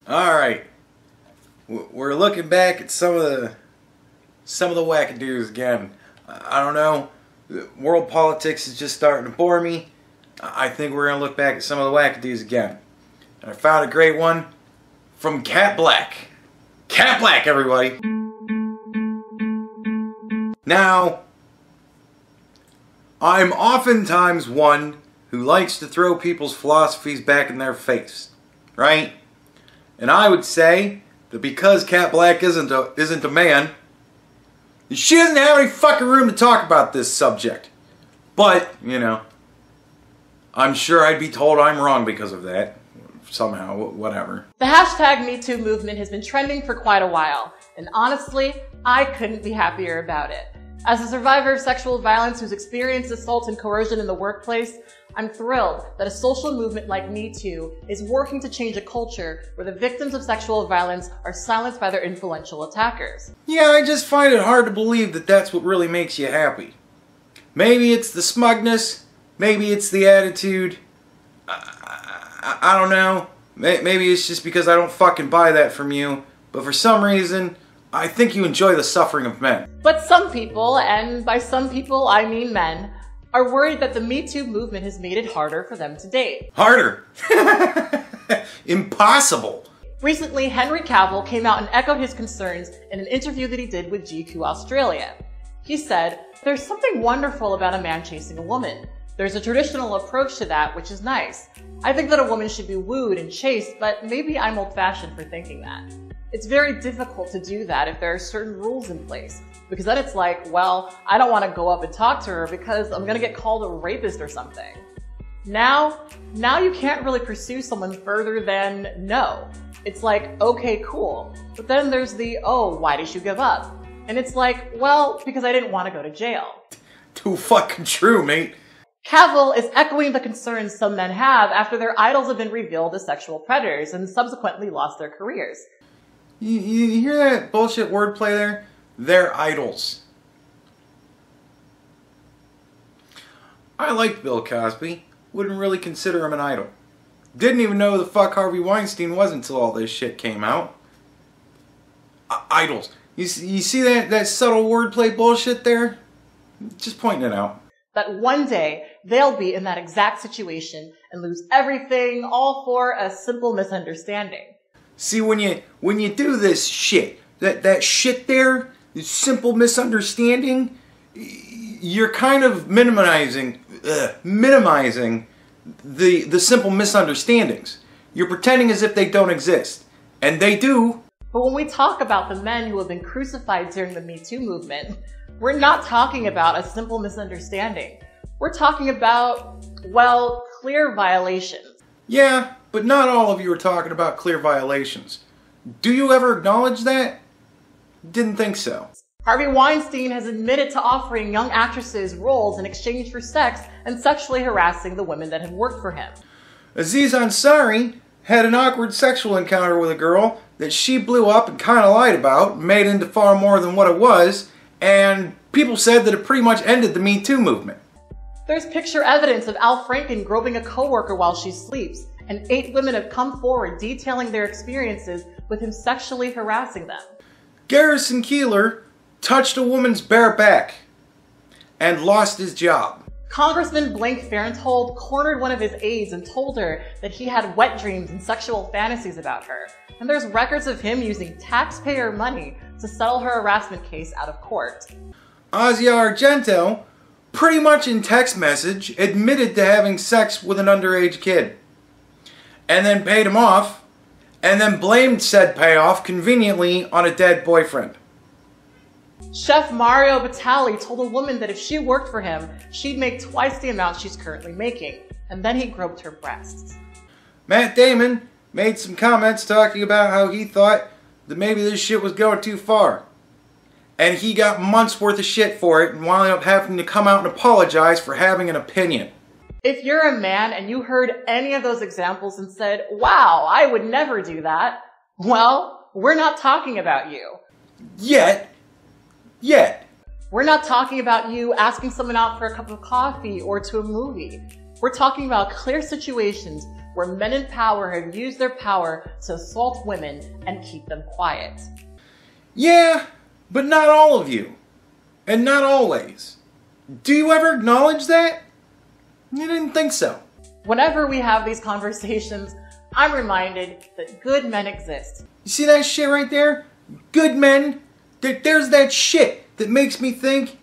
Alright, we're looking back at some of the wackadoos again. I don't know, world politics is just starting to bore me. I think we're going to look back at some of the wackadoos again. And I found a great one from Cat Black. Cat Black, everybody! Now, I'm oftentimes one who likes to throw people's philosophies back in their face, right? And I would say that because Cat Black isn't a man, she doesn't have any fucking room to talk about this subject. But, you know, I'm sure I'd be told I'm wrong because of that. Somehow, whatever. The hashtag MeToo movement has been trending for quite a while, and honestly, I couldn't be happier about it. As a survivor of sexual violence who's experienced assault and coercion in the workplace, I'm thrilled that a social movement like MeToo is working to change a culture where the victims of sexual violence are silenced by their influential attackers. Yeah, I just find it hard to believe that that's what really makes you happy. Maybe it's the smugness, maybe it's the attitude, I don't know. Maybe it's just because I don't fucking buy that from you, but for some reason, I think you enjoy the suffering of men. But some people, and by some people I mean men, are worried that the MeToo movement has made it harder for them to date. Harder? Impossible! Recently, Henry Cavill came out and echoed his concerns in an interview that he did with GQ Australia. He said, "There's something wonderful about a man chasing a woman. There's a traditional approach to that, which is nice. I think that a woman should be wooed and chased, but maybe I'm old-fashioned for thinking that. It's very difficult to do that if there are certain rules in place, because then it's like, well, I don't want to go up and talk to her because I'm going to get called a rapist or something. Now you can't really pursue someone further than no. It's like, okay, cool. But then there's the, oh, why did you give up? And it's like, well, because I didn't want to go to jail." Too fucking true, mate. Cavill is echoing the concerns some men have after their idols have been revealed as sexual predators and subsequently lost their careers. You hear that bullshit wordplay there? They're idols. I liked Bill Cosby. Wouldn't really consider him an idol. Didn't even know who the fuck Harvey Weinstein was until all this shit came out. Idols. You see that subtle wordplay bullshit there? Just pointing it out. That one day they'll be in that exact situation and lose everything, all for a simple misunderstanding. See, when you do this shit, that shit there, this simple misunderstanding, you're kind of minimizing the simple misunderstandings. You're pretending as if they don't exist, and they do. But when we talk about the men who have been crucified during the MeToo movement, we're not talking about a simple misunderstanding. We're talking about, well, clear violations. Yeah, but not all of you are talking about clear violations. Do you ever acknowledge that? Didn't think so. Harvey Weinstein has admitted to offering young actresses roles in exchange for sex and sexually harassing the women that have worked for him. Aziz Ansari had an awkward sexual encounter with a girl that she blew up and kind of lied about, made into far more than what it was, and people said that it pretty much ended the Me Too movement. There's picture evidence of Al Franken groping a coworker while she sleeps, and 8 women have come forward detailing their experiences with him sexually harassing them. Garrison Keillor touched a woman's bare back and lost his job. Congressman Blake Farenthold cornered one of his aides and told her that he had wet dreams and sexual fantasies about her. And there's records of him using taxpayer money to settle her harassment case out of court. Asia Argento, pretty much in text message, admitted to having sex with an underage kid. And then paid him off, and then blamed said payoff conveniently on a dead boyfriend. Chef Mario Batali told a woman that if she worked for him, she'd make twice the amount she's currently making, and then he groped her breasts. Matt Damon made some comments talking about how he thought that maybe this shit was going too far. And he got months worth of shit for it and wound up having to come out and apologize for having an opinion. If you're a man and you heard any of those examples and said, wow, I would never do that, well, we're not talking about you. Yet. We're not talking about you asking someone out for a cup of coffee or to a movie. We're talking about clear situations where men in power have used their power to assault women and keep them quiet. Yeah, but not all of you. And not always. Do you ever acknowledge that? You didn't think so. Whenever we have these conversations, I'm reminded that good men exist. You see that shit right there? Good men. There's that shit that makes me think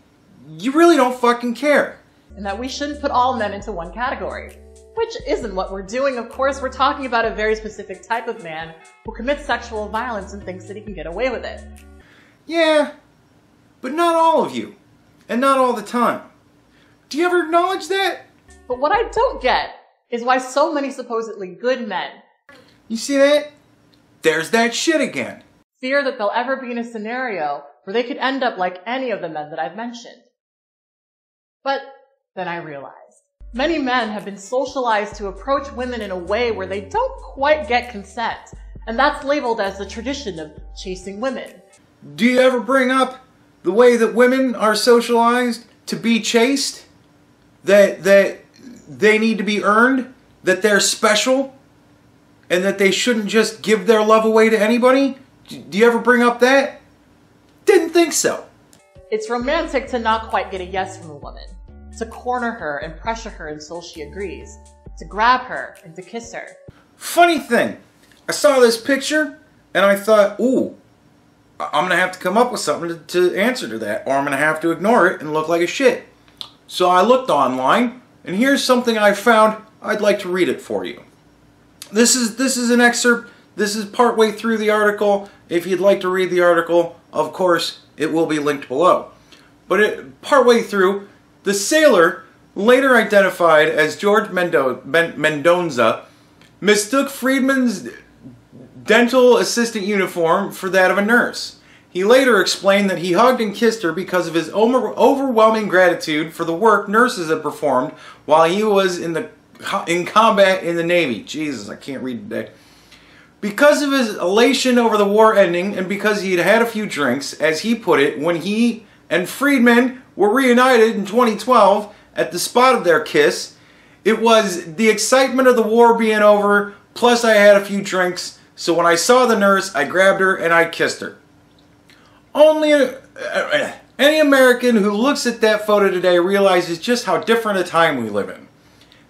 you really don't fucking care. And that we shouldn't put all men into one category. Which isn't what we're doing, of course. We're talking about a very specific type of man who commits sexual violence and thinks that he can get away with it. Yeah, but not all of you. And not all the time. Do you ever acknowledge that? But what I don't get is why so many supposedly good men, you see that? There's that shit again. Fear that they'll ever be in a scenario where they could end up like any of the men that I've mentioned. But then I realized many men have been socialized to approach women in a way where they don't quite get consent, and that's labeled as the tradition of chasing women. Do you ever bring up the way that women are socialized to be chased? That they need to be earned? That they're special? And that they shouldn't just give their love away to anybody? Do you ever bring up that? Didn't think so. It's romantic to not quite get a yes from a woman, to corner her and pressure her until she agrees, to grab her and to kiss her. Funny thing, I saw this picture and I thought, ooh, I'm going to have to come up with something to answer to that, or I'm going to have to ignore it and look like a shit. So I looked online, and here's something I found. I'd like to read it for you. This is an excerpt. This is partway through the article. If you'd like to read the article, of course, it will be linked below. But partway through, the sailor, later identified as George Mendonza, mistook Friedman's dental assistant uniform for that of a nurse. He later explained that he hugged and kissed her because of his overwhelming gratitude for the work nurses had performed while he was in combat in the Navy. Jesus, I can't read today. Because of his elation over the war ending and because he had had a few drinks, as he put it, when he and Friedman were reunited in 2012 at the spot of their kiss, it was the excitement of the war being over, plus I had a few drinks. So when I saw the nurse, I grabbed her and I kissed her. Only any American who looks at that photo today realizes just how different a time we live in.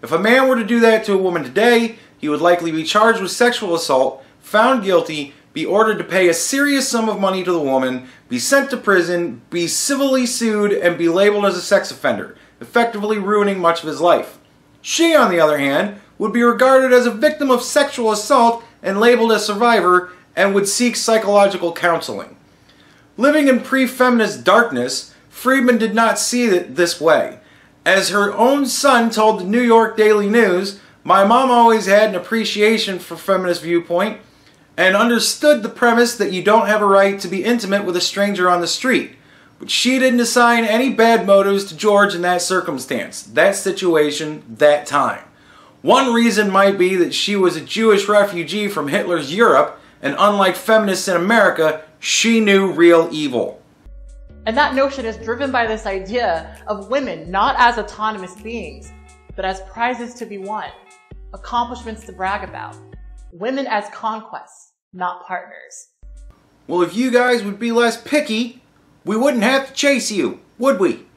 If a man were to do that to a woman today, he would likely be charged with sexual assault, found guilty, be ordered to pay a serious sum of money to the woman, be sent to prison, be civilly sued, and be labeled as a sex offender, effectively ruining much of his life. She, on the other hand, would be regarded as a victim of sexual assault and labeled a survivor, and would seek psychological counseling. Living in pre-feminist darkness, Friedman did not see it this way. As her own son told the New York Daily News, "My mom always had an appreciation for feminist viewpoint and understood the premise that you don't have a right to be intimate with a stranger on the street. But she didn't assign any bad motives to George in that circumstance, that situation, that time. One reason might be that she was a Jewish refugee from Hitler's Europe, and unlike feminists in America, she knew real evil." And that notion is driven by this idea of women not as autonomous beings, but as prizes to be won, accomplishments to brag about, women as conquests, not partners. Well, if you guys would be less picky, we wouldn't have to chase you, would we?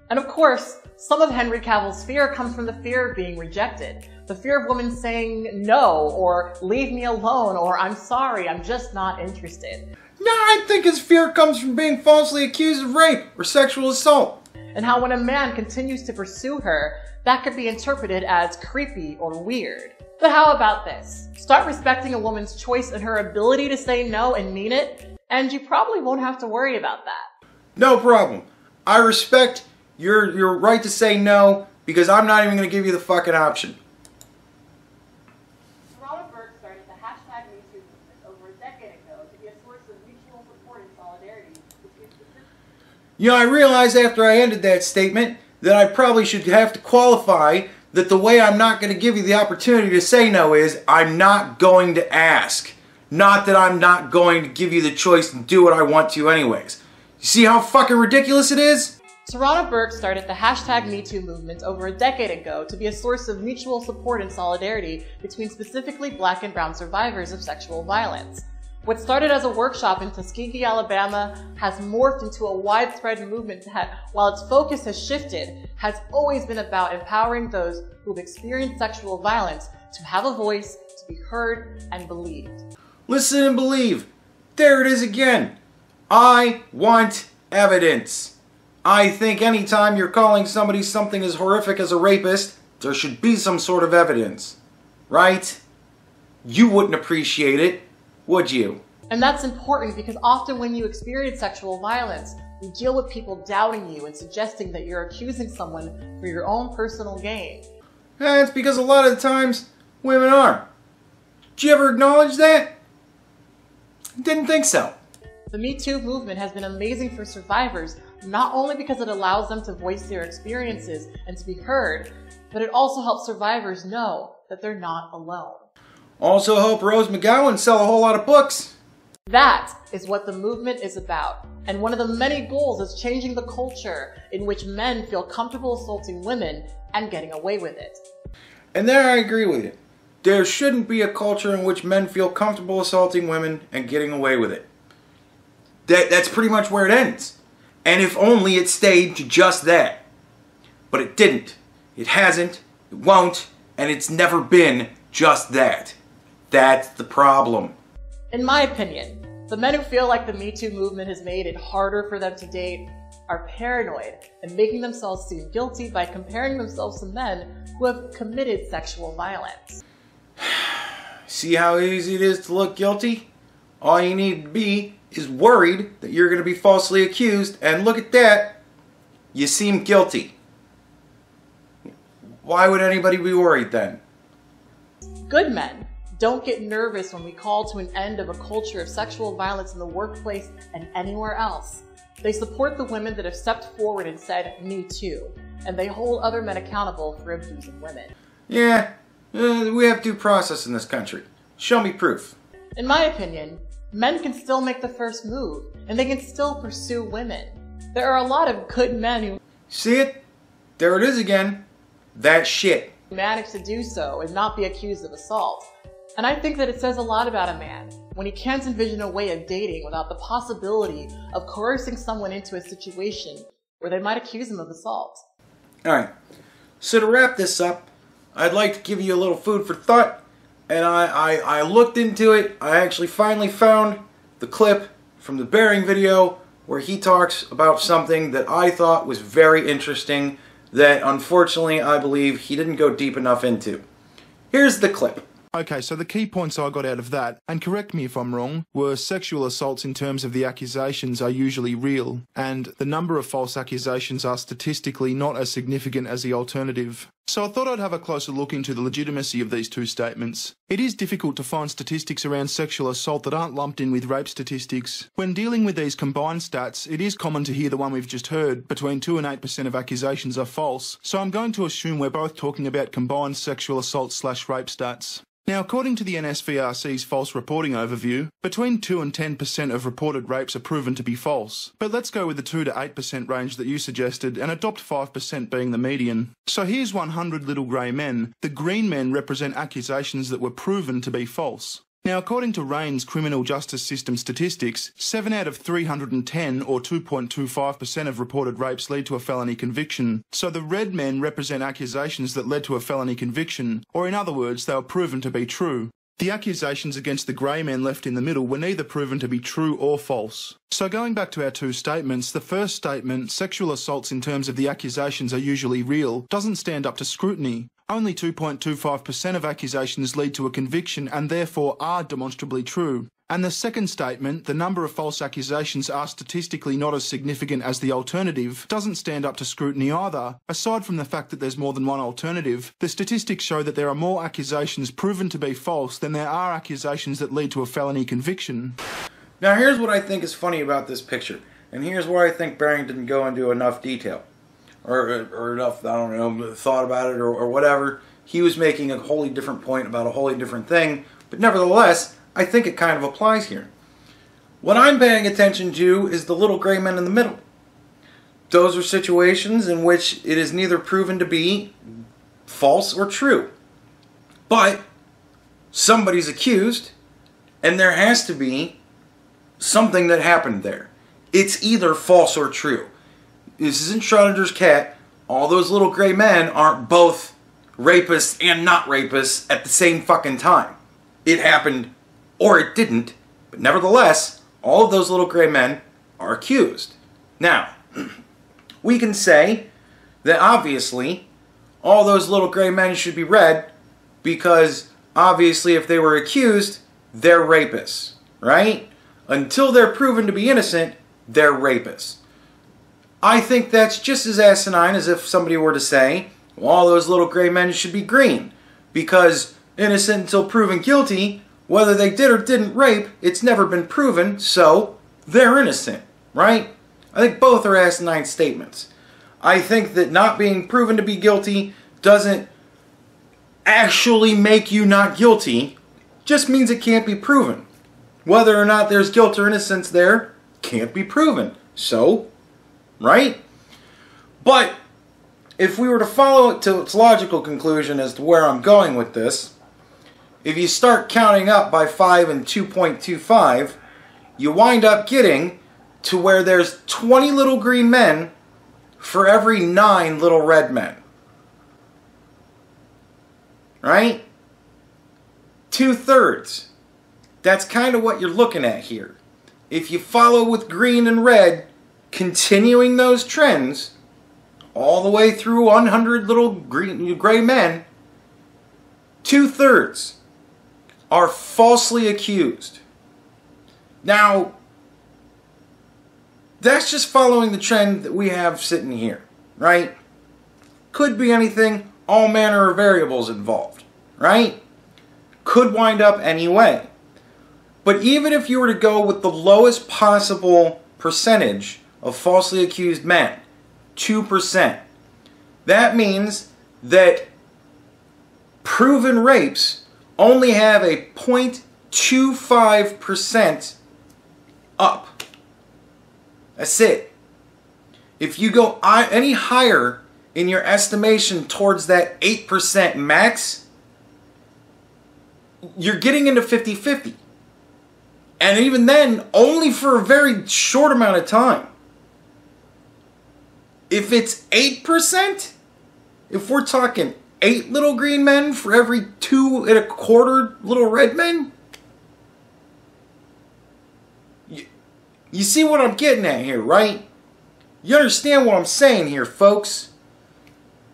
And of course, some of Henry Cavill's fear comes from the fear of being rejected. The fear of women saying no, or leave me alone, or I'm sorry, I'm just not interested. No, I think his fear comes from being falsely accused of rape or sexual assault. And how when a man continues to pursue her, that could be interpreted as creepy or weird. But how about this? Start respecting a woman's choice and her ability to say no and mean it, and you probably won't have to worry about that. No problem. I respect your right to say no, because I'm not even going to give you the fucking option. Started the hashtag metoo movement over a decade ago to be a source of mutual support and solidarity between specific... You know, I realized after I ended that statement that I probably should have to qualify that the way I'm not going to give you the opportunity to say no is I'm not going to ask. Not that I'm not going to give you the choice to do what I want to anyways. You see how fucking ridiculous it is? Tarana Burke started the hashtag MeToo movement over a decade ago to be a source of mutual support and solidarity between specifically Black and brown survivors of sexual violence. What started as a workshop in Tuskegee, Alabama, has morphed into a widespread movement that, while its focus has shifted, has always been about empowering those who've experienced sexual violence to have a voice, to be heard and believed. Listen and believe. There it is again. I want evidence. I think anytime you're calling somebody something as horrific as a rapist, there should be some sort of evidence. Right? You wouldn't appreciate it, would you? And that's important because often when you experience sexual violence, you deal with people doubting you and suggesting that you're accusing someone for your own personal gain. It's because a lot of the times, women are. Did you ever acknowledge that? Didn't think so. The Me Too movement has been amazing for survivors, not only because it allows them to voice their experiences and to be heard, but it also helps survivors know that they're not alone. Also help Rose McGowan sell a whole lot of books. That is what the movement is about. And one of the many goals is changing the culture in which men feel comfortable assaulting women and getting away with it. And there I agree with you. There shouldn't be a culture in which men feel comfortable assaulting women and getting away with it. That's pretty much where it ends. And if only it stayed to just that. But it didn't. It hasn't, it won't, and it's never been just that. That's the problem. In my opinion, the men who feel like the Me Too movement has made it harder for them to date are paranoid and making themselves seem guilty by comparing themselves to men who have committed sexual violence. See how easy it is to look guilty? All you need to be is worried that you're going to be falsely accused, and look at that, you seem guilty. Why would anybody be worried then? Good men don't get nervous when we call to an end of a culture of sexual violence in the workplace and anywhere else. They support the women that have stepped forward and said, "Me too," and they hold other men accountable for abusing women. Yeah, we have due process in this country. Show me proof. In my opinion, men can still make the first move, and they can still pursue women. There are a lot of good men who See it? There it is again. That shit. manage to do so and not be accused of assault. And I think that it says a lot about a man when he can't envision a way of dating without the possibility of coercing someone into a situation where they might accuse him of assault. Alright, so to wrap this up, I'd like to give you a little food for thought, and I looked into it. I actually finally found the clip from the Bearing video where he talks about something that I thought was very interesting that unfortunately I believe he didn't go deep enough into. Here's the clip. Okay, so the key points I got out of that, and correct me if I'm wrong, were sexual assaults in terms of the accusations are usually real, and the number of false accusations are statistically not as significant as the alternative. So I thought I'd have a closer look into the legitimacy of these two statements. It is difficult to find statistics around sexual assault that aren't lumped in with rape statistics. When dealing with these combined stats, it is common to hear the one we've just heard, between 2 and 8% of accusations are false, so I'm going to assume we're both talking about combined sexual assault/rape stats. Now, according to the NSVRC's false reporting overview, between 2 and 10% of reported rapes are proven to be false. But let's go with the 2 to 8% range that you suggested and adopt 5% being the median. So here's 100 little grey men. The green men represent accusations that were proven to be false. Now, according to RAIN's criminal justice system statistics, 7 out of 310, or 2.25% of reported rapes lead to a felony conviction. So the red men represent accusations that led to a felony conviction, or in other words, they were proven to be true. The accusations against the grey men left in the middle were neither proven to be true or false. So going back to our two statements, the first statement, sexual assaults in terms of the accusations are usually real, doesn't stand up to scrutiny. Only 2.25% of accusations lead to a conviction and therefore are demonstrably true. And the second statement, the number of false accusations are statistically not as significant as the alternative, doesn't stand up to scrutiny either. Aside from the fact that there's more than one alternative, the statistics show that there are more accusations proven to be false than there are accusations that lead to a felony conviction. Now here's what I think is funny about this picture, and here's where I think Bearing didn't go into enough detail. Or enough, I don't know, thought about it or whatever. He was making a wholly different point about a wholly different thing, but nevertheless, I think it kind of applies here. What I'm paying attention to is the little gray men in the middle. those are situations in which it is neither proven to be false or true. But somebody's accused, and there has to be something that happened there. It's either false or true. This isn't Schrodinger's cat. All those little gray men aren't both rapists and not rapists at the same fucking time. It happened or it didn't, but nevertheless, all of those little gray men are accused. Now, we can say that obviously all those little gray men should be read because obviously if they were accused, they're rapists, right? Until they're proven to be innocent, they're rapists. I think that's just as asinine as if somebody were to say, well, all those little gray men should be green because innocent until proven guilty, whether they did or didn't rape, it's never been proven, so they're innocent, right? I think both are asinine statements. I think that not being proven to be guilty doesn't actually make you not guilty, just means it can't be proven. Whether or not there's guilt or innocence there can't be proven. So, right? But if we were to follow it to its logical conclusion as to where I'm going with this, if you start counting up by 5 and 2.25, you wind up getting to where there's 20 little green men for every 9 little red men. Right? 2/3. That's kind of what you're looking at here. If you follow with green and red, continuing those trends all the way through 100 little gray men, 2/3 are falsely accused. Now, that's just following the trend that we have sitting here, right? Could be anything, all manner of variables involved, right? Could wind up any way. But even if you were to go with the lowest possible percentage of falsely accused men, 2%, that means that proven rapes only have a 0.25% up. That's it. If you go any higher in your estimation towards that 8% max, you're getting into 50-50. And even then, only for a very short amount of time. If it's 8%, if we're talking 8 little green men for every 2 1/4 little red men, you see what I'm getting at here, right? You understand what I'm saying here, folks?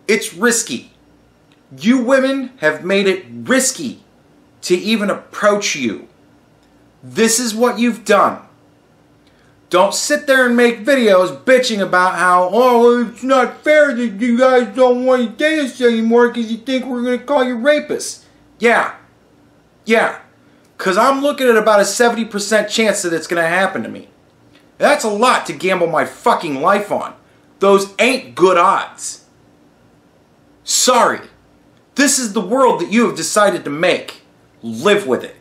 It's risky. You women have made it risky to even approach you. This is what you've done. Don't sit there and make videos bitching about how, oh, it's not fair that you guys don't want to date us anymore because you think we're going to call you rapists. Yeah. Because I'm looking at about a 70% chance that it's going to happen to me. That's a lot to gamble my fucking life on. Those ain't good odds. Sorry. This is the world that you have decided to make. Live with it.